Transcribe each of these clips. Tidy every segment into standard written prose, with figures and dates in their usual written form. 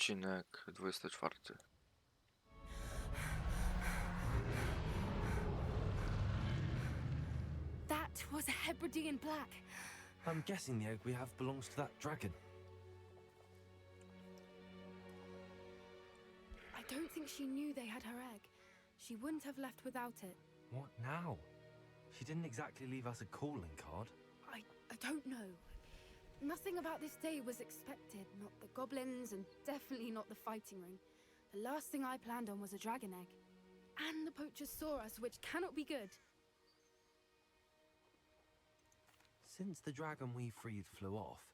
Odcinek 24. That was a Hebridean black. I'm guessing the egg we have belongs to that dragon. I don't think she knew they had her egg. She wouldn't have left without it. What now? She didn't exactly leave us a calling card. I don't know. Nothing about this day was expected. Not the goblins, and definitely not the fighting ring. The last thing I planned on was a dragon egg. And the poachers saw us, which cannot be good. Since the dragon we freed flew off,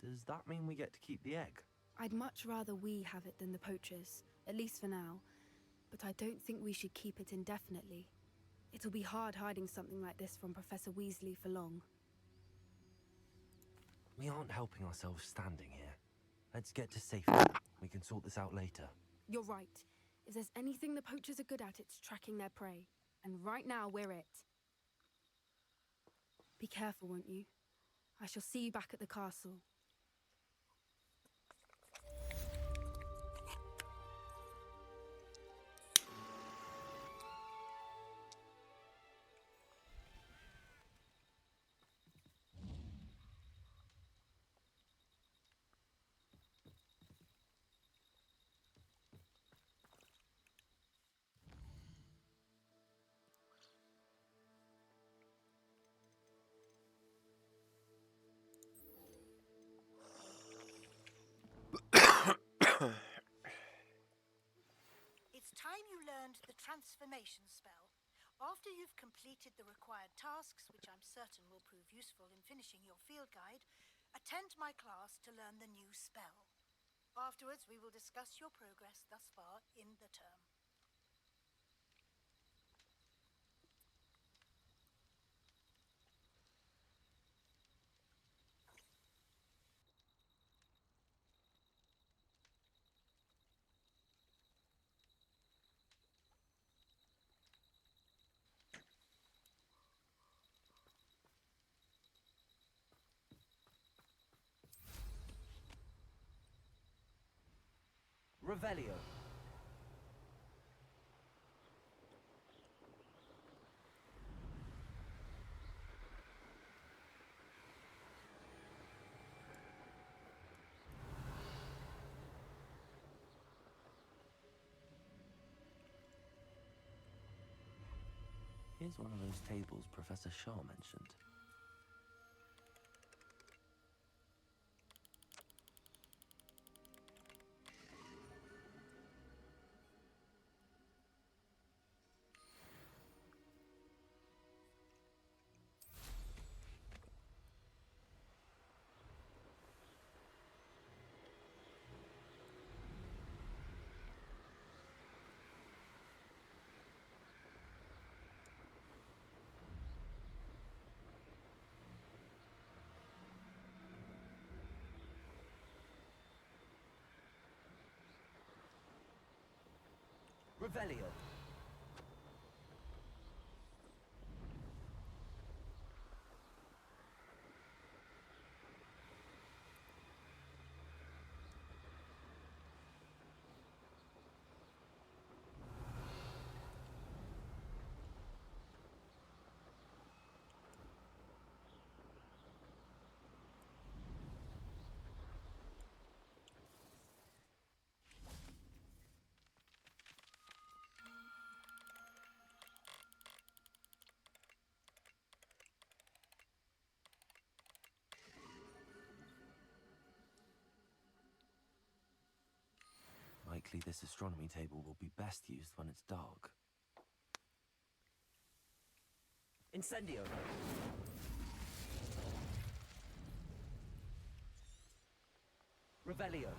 does that mean we get to keep the egg? I'd much rather we have it than the poachers, at least for now. But I don't think we should keep it indefinitely. It'll be hard hiding something like this from Professor Weasley for long. We aren't helping ourselves standing here. Let's get to safety. We can sort this out later. You're right. If there's anything the poachers are good at, it's tracking their prey. And right now, we're it. Be careful, won't you? I shall see you back at the castle. It's time you learned the transformation spell. After you've completed the required tasks, which I'm certain will prove useful in finishing your field guide, attend my class to learn the new spell. Afterwards, we will discuss your progress thus far in the term. Revelio. Here's one of those tables Professor Shaw mentioned. Revelio. Likely this astronomy table will be best used when it's dark. Incendio! Revelio!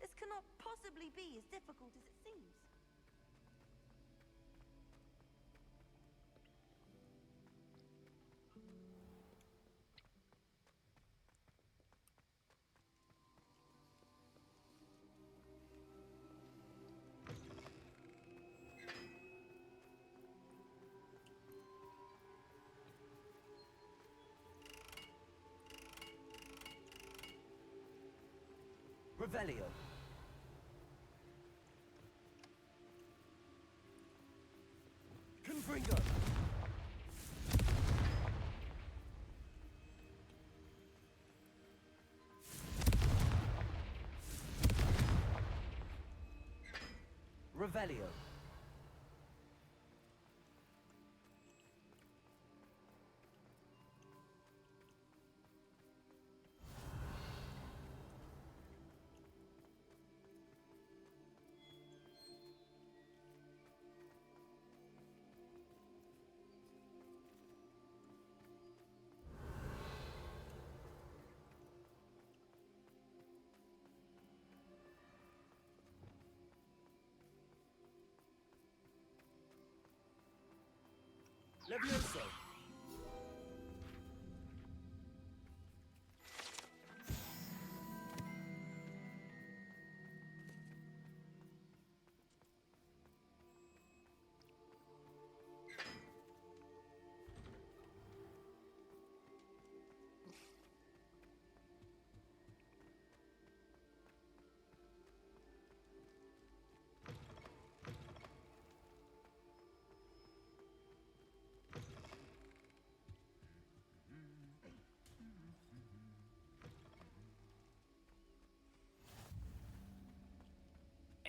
This cannot possibly be as difficult as it seems. Revelio. Confringo. Revelio. Levioso.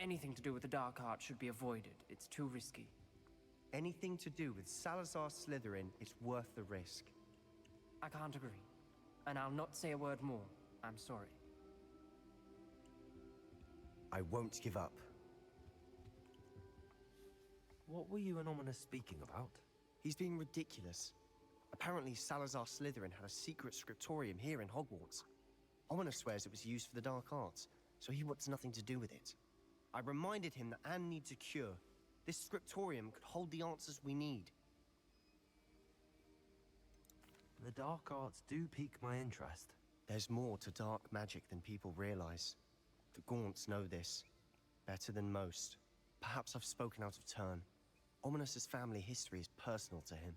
Anything to do with the dark art should be avoided. It's too risky. Anything to do with Salazar Slytherin is worth the risk. I can't agree. And I'll not say a word more. I'm sorry. I won't give up. What were you and Ominous speaking about? He's being ridiculous. Apparently Salazar Slytherin had a secret scriptorium here in Hogwarts. Ominous swears it was used for the dark arts, so he wants nothing to do with it. I reminded him that Anne needs a cure. This scriptorium could hold the answers we need. The dark arts do pique my interest. There's more to dark magic than people realize. The Gaunts know this better than most. Perhaps I've spoken out of turn. Ominous's family history is personal to him.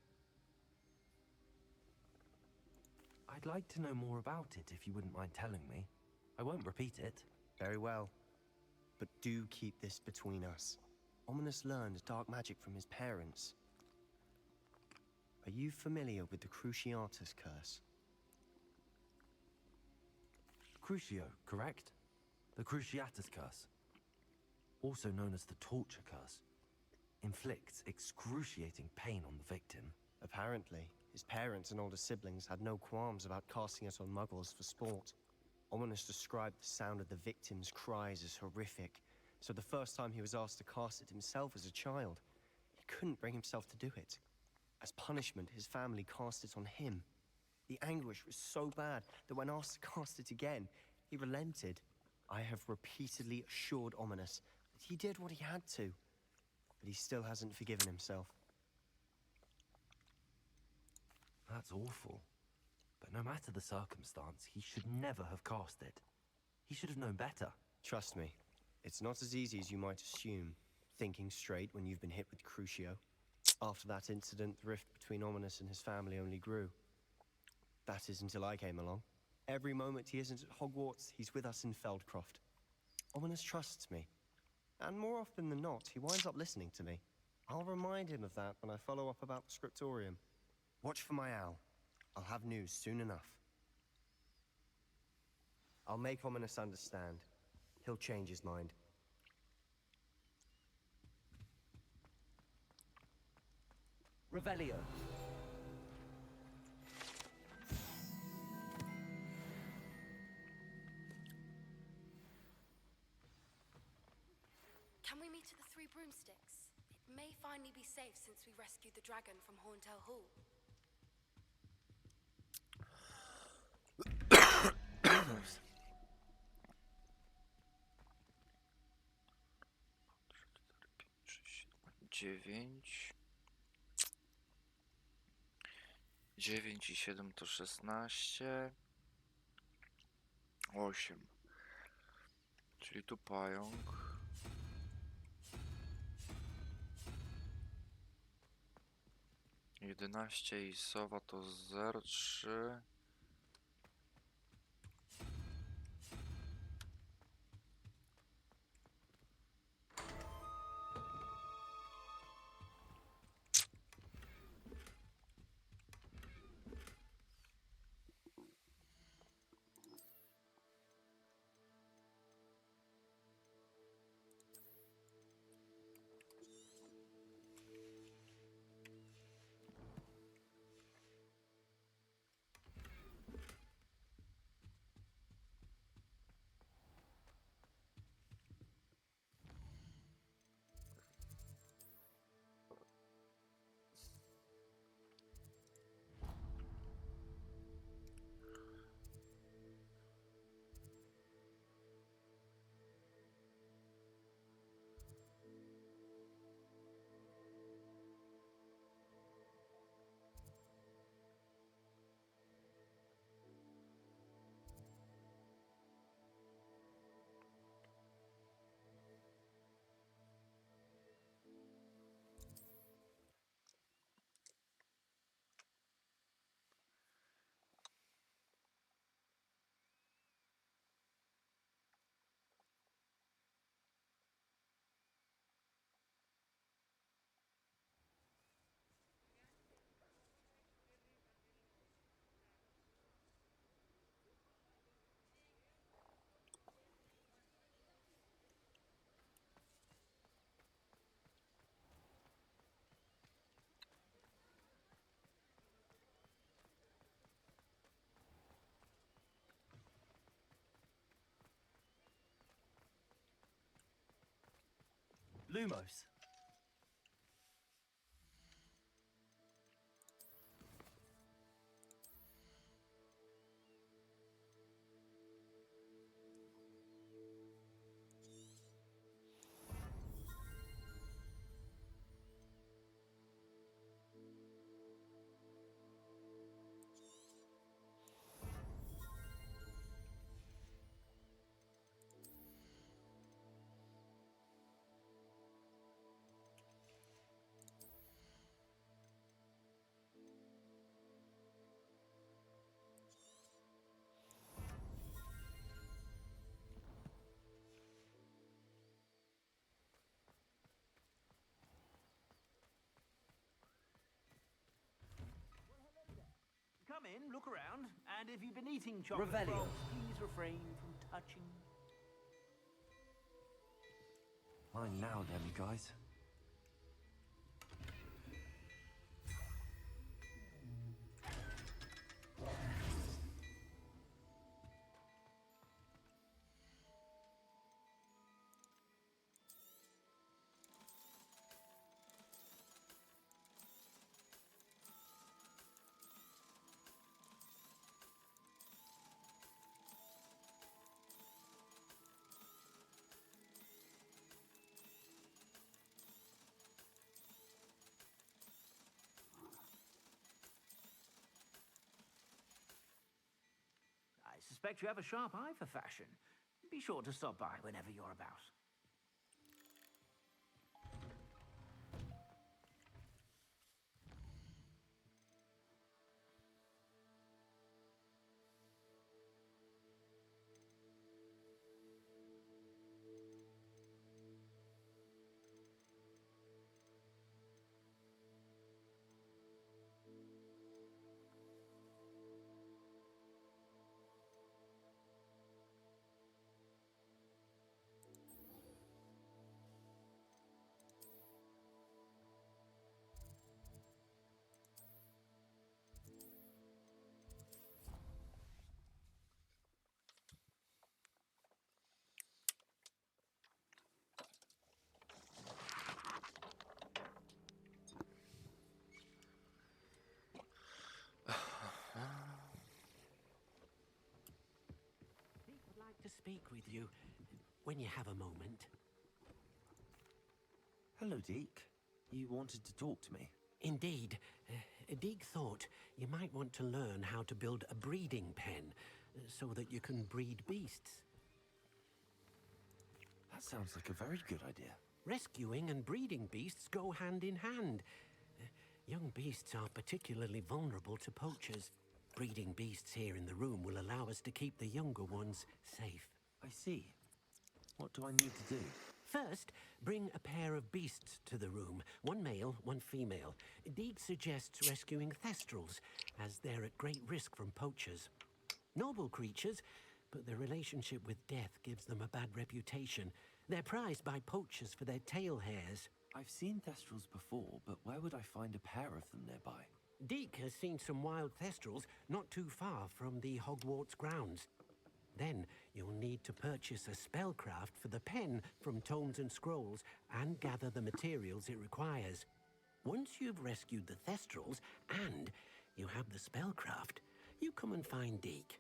I'd like to know more about it if you wouldn't mind telling me. I won't repeat it. Very well. But do keep this between us. Ominous learned dark magic from his parents. Are you familiar with the Cruciatus curse? Crucio, correct? The Cruciatus curse. Also known as the torture curse. Inflicts excruciating pain on the victim. Apparently, his parents and older siblings had no qualms about casting it on muggles for sport. Ominous described the sound of the victim's cries as horrific, so the first time he was asked to cast it himself as a child, he couldn't bring himself to do it. As punishment, his family cast it on him. The anguish was so bad that when asked to cast it again, he relented. I have repeatedly assured Ominous that he did what he had to, but he still hasn't forgiven himself. That's awful. But no matter the circumstance, he should never have cast it. He should have known better. Trust me, it's not as easy as you might assume, thinking straight when you've been hit with Crucio. After that incident, the rift between Ominous and his family only grew. That is until I came along. Every moment he isn't at Hogwarts, he's with us in Feldcroft. Ominous trusts me. And more often than not, he winds up listening to me. I'll remind him of that when I follow up about the scriptorium. Watch for my owl. I'll have news soon enough. I'll make Ominous understand. He'll change his mind. Revelio. Can we meet at the Three Broomsticks? It may finally be safe since we rescued the dragon from Horntail Hall. Lumos. 9. 9 i 7 to 16. 8. Czyli tu pająk. Jedenaście i sowa to 0,3. Lumos. Come in, look around, and if you've been eating chocolate Revelio. frogs, please refrain from touching. Mine now, then, you guys. I suspect you have a sharp eye for fashion. Be sure to stop by whenever you're about. speak with you when you have a moment. Hello, Deke. You wanted to talk to me? Indeed. Deek thought you might want to learn how to build a breeding pen so that you can breed beasts. That sounds like a very good idea. Rescuing and breeding beasts go hand in hand. Young beasts are particularly vulnerable to poachers. Breeding beasts here in the room will allow us to keep the younger ones safe. I see. What do I need to do? First, bring a pair of beasts to the room. One male, one female. Deek suggests rescuing thestrals, as they're at great risk from poachers. Noble creatures, but their relationship with death gives them a bad reputation. They're prized by poachers for their tail hairs. I've seen thestrals before, but where would I find a pair of them nearby? Deek has seen some wild thestrals not too far from the Hogwarts grounds. Then you'll need to purchase a spellcraft for the pen from Tomes and Scrolls and gather the materials it requires. Once you've rescued the thestrals and you have the spellcraft, you come and find Deek.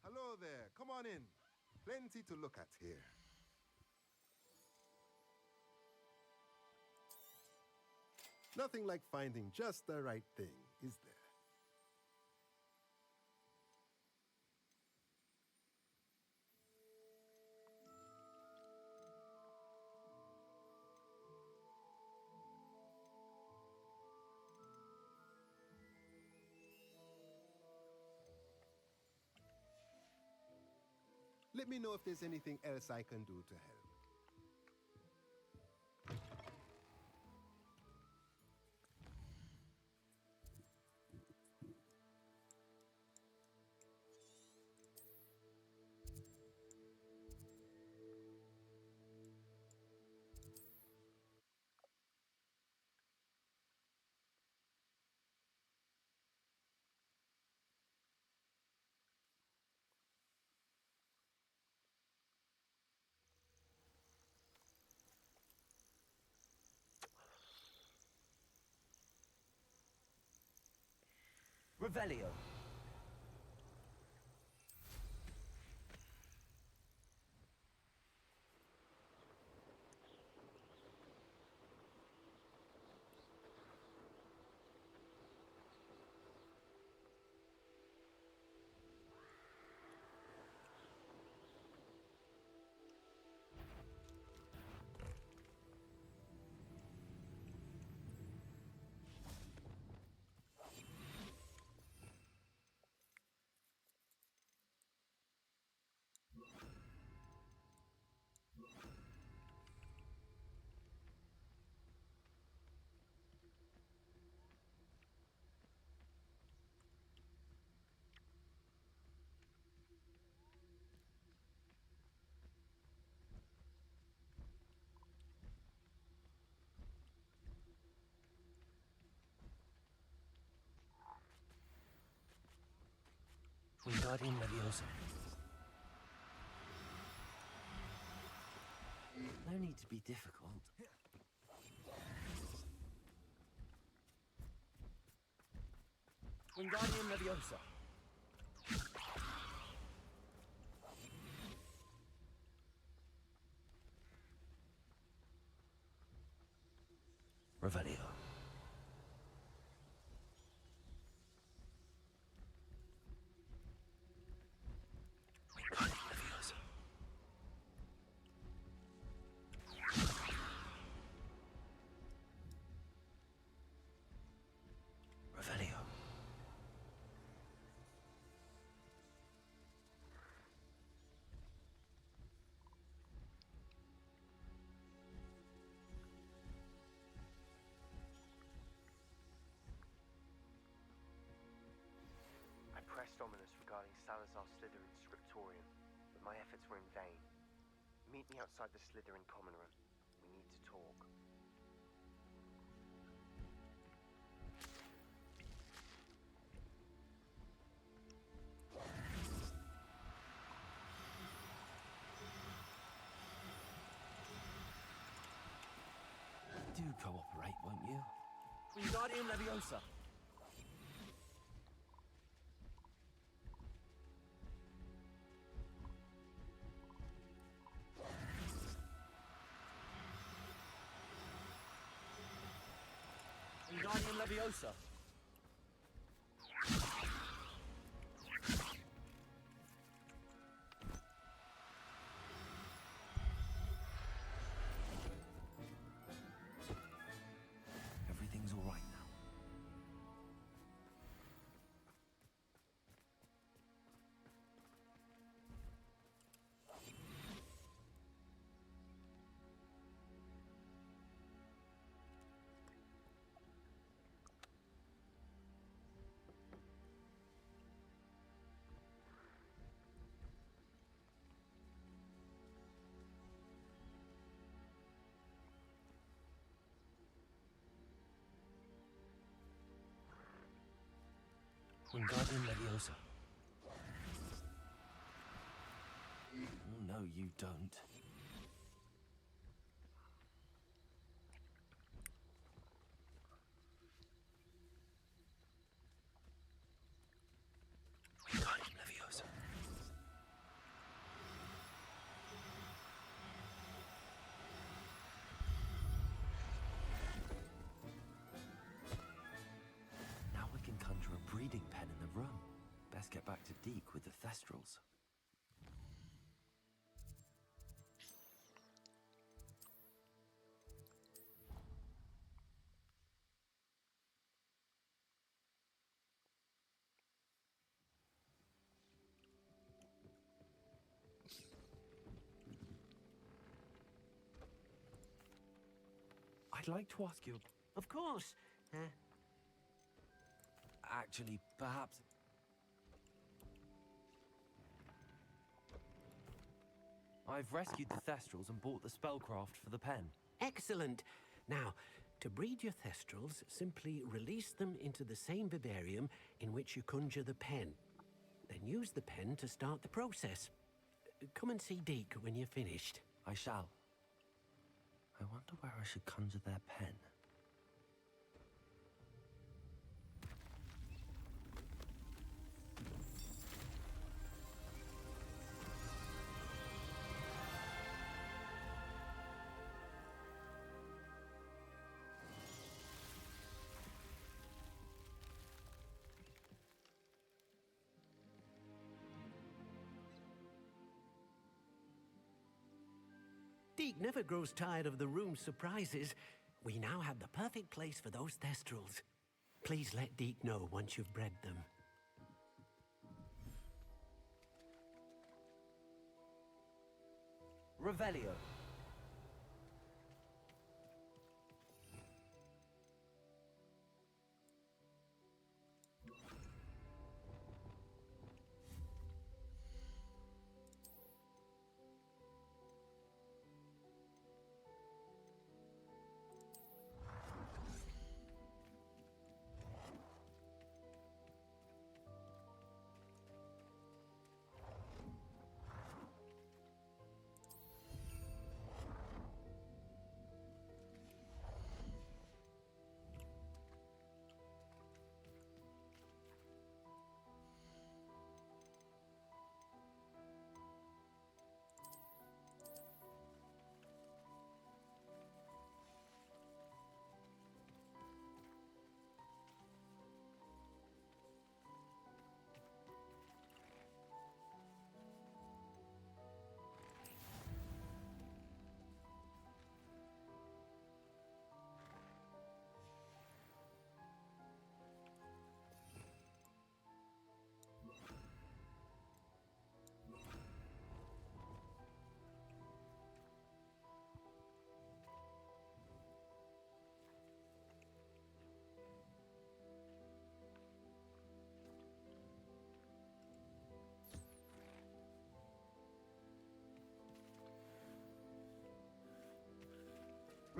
Hello there. Come on in. Plenty to look at here. Nothing like finding just the right thing, is there? Let me know if there's anything else I can do to help. Revelio. Wingardium Leviosa. No need to be difficult. Wingardium Leviosa. Revelio. Wingardium Leviosa. Revelio. I pressed ominous regarding Salazar Slytherin's scriptorium, but my efforts were in vain. Meet me outside the Slytherin common room. We need to talk. Do cooperate, won't you? Wingardium Leviosa. Wingardium Leviosa. Everything's all right now. Wingardium Leviosa. Oh, no, you don't. Wingardium Leviosa. Now we can conjure a breeding pen in the room. Best get back to Deke with the Thestrals. I'd like to ask you... Of course. Actually, perhaps... I've rescued the Thestrals and bought the spellcraft for the pen. Excellent. Now, to breed your Thestrals, simply release them into the same vivarium in which you conjure the pen. Then use the pen to start the process. Come and see Deke when you're finished. I shall. I wonder where I should conjure their pen. Deke never grows tired of the room's surprises. We now have the perfect place for those Thestrals. Please let Deke know once you've bred them. Revelio.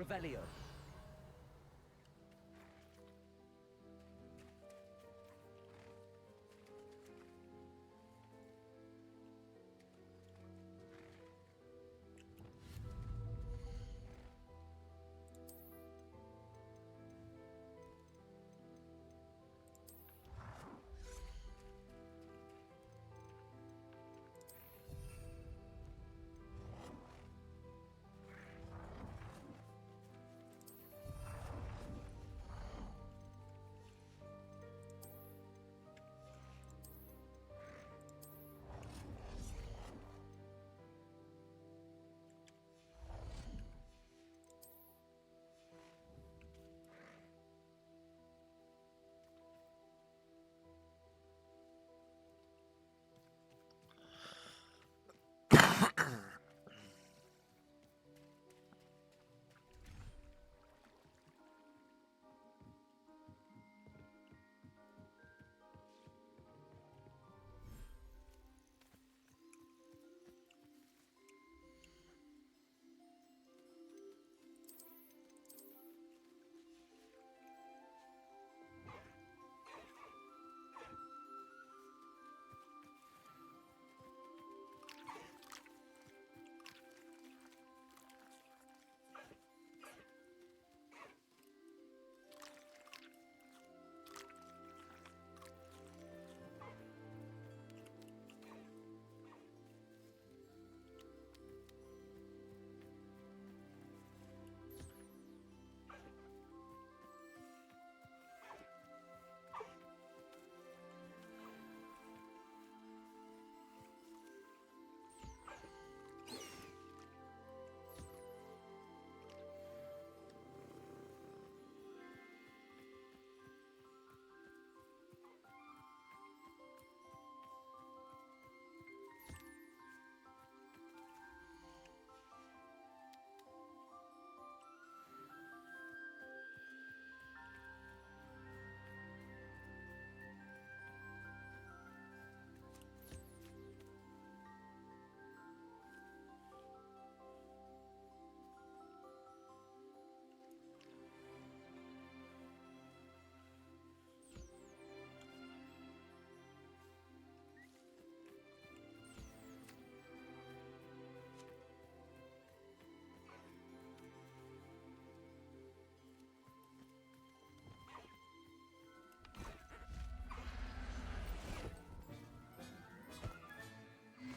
Revelio.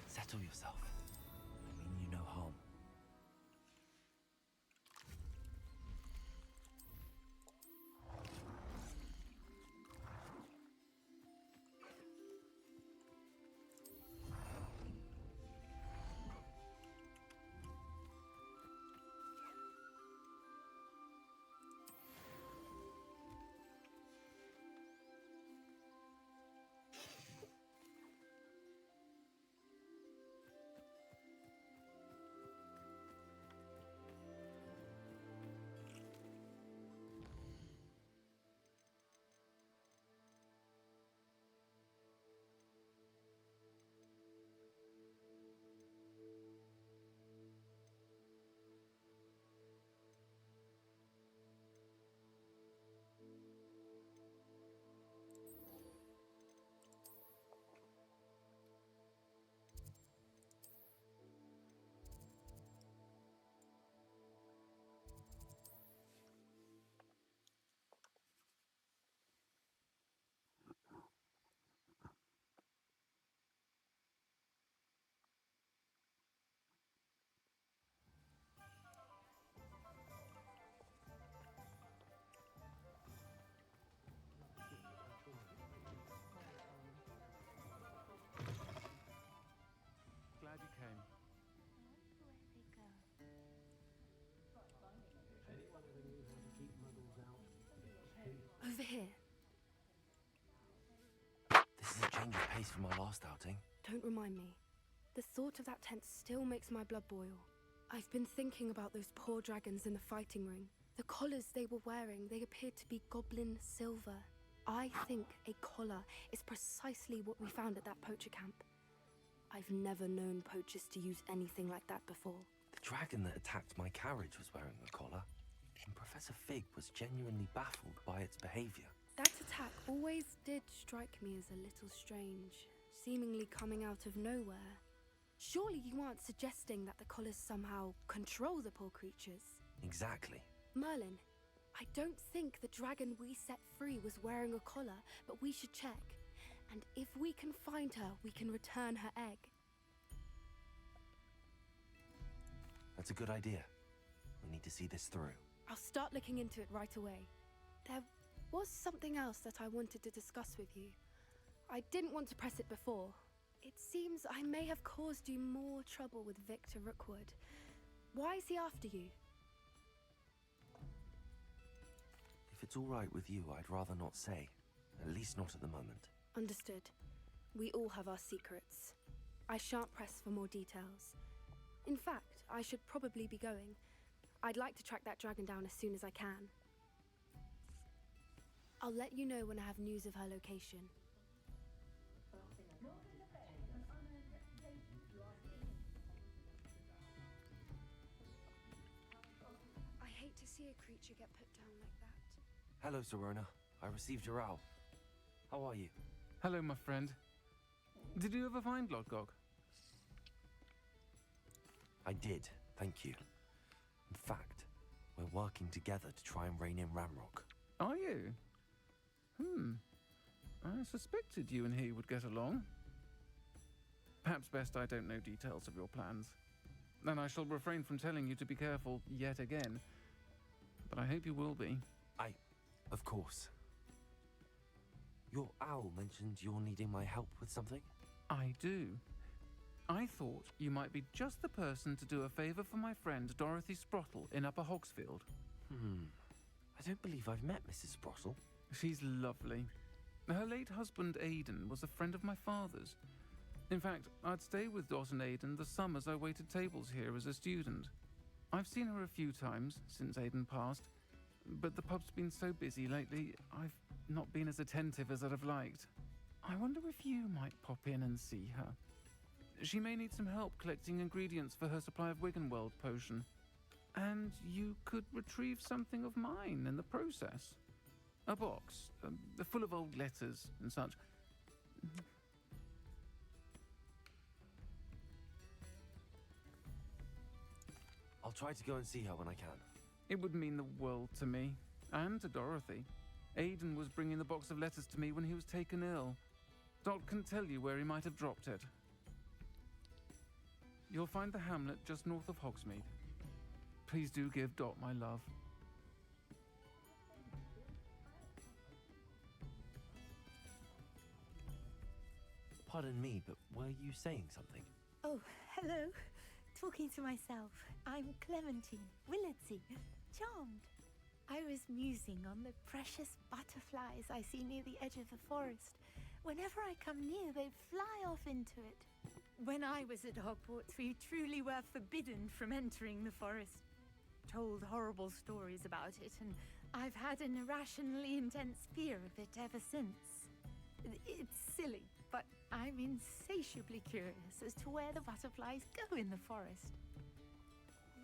Settle yourself. I mean you no harm. Glad you came. Over here. This is a change of pace from our last outing. Don't remind me. The thought of that tent still makes my blood boil. I've been thinking about those poor dragons in the fighting ring. The collars they were wearing, they appeared to be goblin silver. I think a collar is precisely what we found at that poacher camp. I've never known poachers to use anything like that before. The dragon that attacked my carriage was wearing a collar. imagine Professor Fig was genuinely baffled by its behavior. That attack always did strike me as a little strange, seemingly coming out of nowhere. Surely you aren't suggesting that the collars somehow control the poor creatures? Exactly. Merlin, I don't think the dragon we set free was wearing a collar, but we should check. And if we can find her, we can return her egg. That's a good idea. We need to see this through. I'll start looking into it right away. There was something else that I wanted to discuss with you. I didn't want to press it before. It seems I may have caused you more trouble with Victor Rookwood. Why is he after you? If it's all right with you, I'd rather not say. At least not at the moment. Understood. We all have our secrets. I shan't press for more details. In fact, I should probably be going. I'd like to track that dragon down as soon as I can. I'll let you know when I have news of her location. I hate to see a creature get put down like that. Hello, Serona. I received your owl. How are you? Hello, my friend. Did you ever find Lodgog? I did, thank you. In fact, we're working together to try and rein in Ramrock. Are you? I suspected you and he would get along. Perhaps best I don't know details of your plans. Then I shall refrain from telling you to be careful yet again. But I hope you will be. Of course. Your owl mentioned you're needing my help with something? I do. I thought you might be just the person to do a favour for my friend Dorothy Sprottle in Upper Hogsfield. I don't believe I've met Mrs. Sprottle. She's lovely. Her late husband Aidan was a friend of my father's. In fact, I'd stay with Dot and Aidan the summers I waited tables here as a student. I've seen her a few times since Aidan passed, but the pub's been so busy lately, I've not been as attentive as I'd have liked. I wonder if you might pop in and see her. She may need some help collecting ingredients for her supply of Wiggenweld potion. And you could retrieve something of mine in the process. A box, full of old letters and such. I'll try to go and see her when I can. It would mean the world to me, and to Dorothy. Aidan was bringing the box of letters to me when he was taken ill. Dot can tell you where he might have dropped it. You'll find the hamlet just north of Hogsmeade. Please do give Dot my love. Pardon me, but were you saying something? Oh, hello. Talking to myself. I'm Clementine Willardsey. Charmed. I was musing on the precious butterflies I see near the edge of the forest. Whenever I come near, they fly off into it. When I was at Hogwarts, we truly were forbidden from entering the forest. Told horrible stories about it, and I've had an irrationally intense fear of it ever since. It's silly, but I'm insatiably curious as to where the butterflies go in the forest.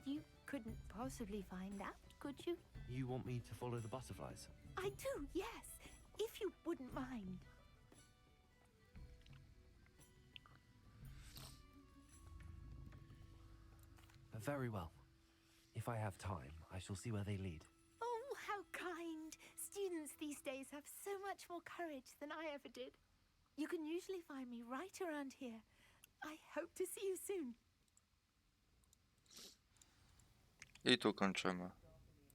You couldn't possibly find out, could you? You want me to follow the butterflies? I do, yes, if you wouldn't mind. Very well. If I have time, I shall see where they lead. Oh, how kind! Students these days have so much more courage than I ever did. You can usually find me right around here. I hope to see you soon. I tu kończymy.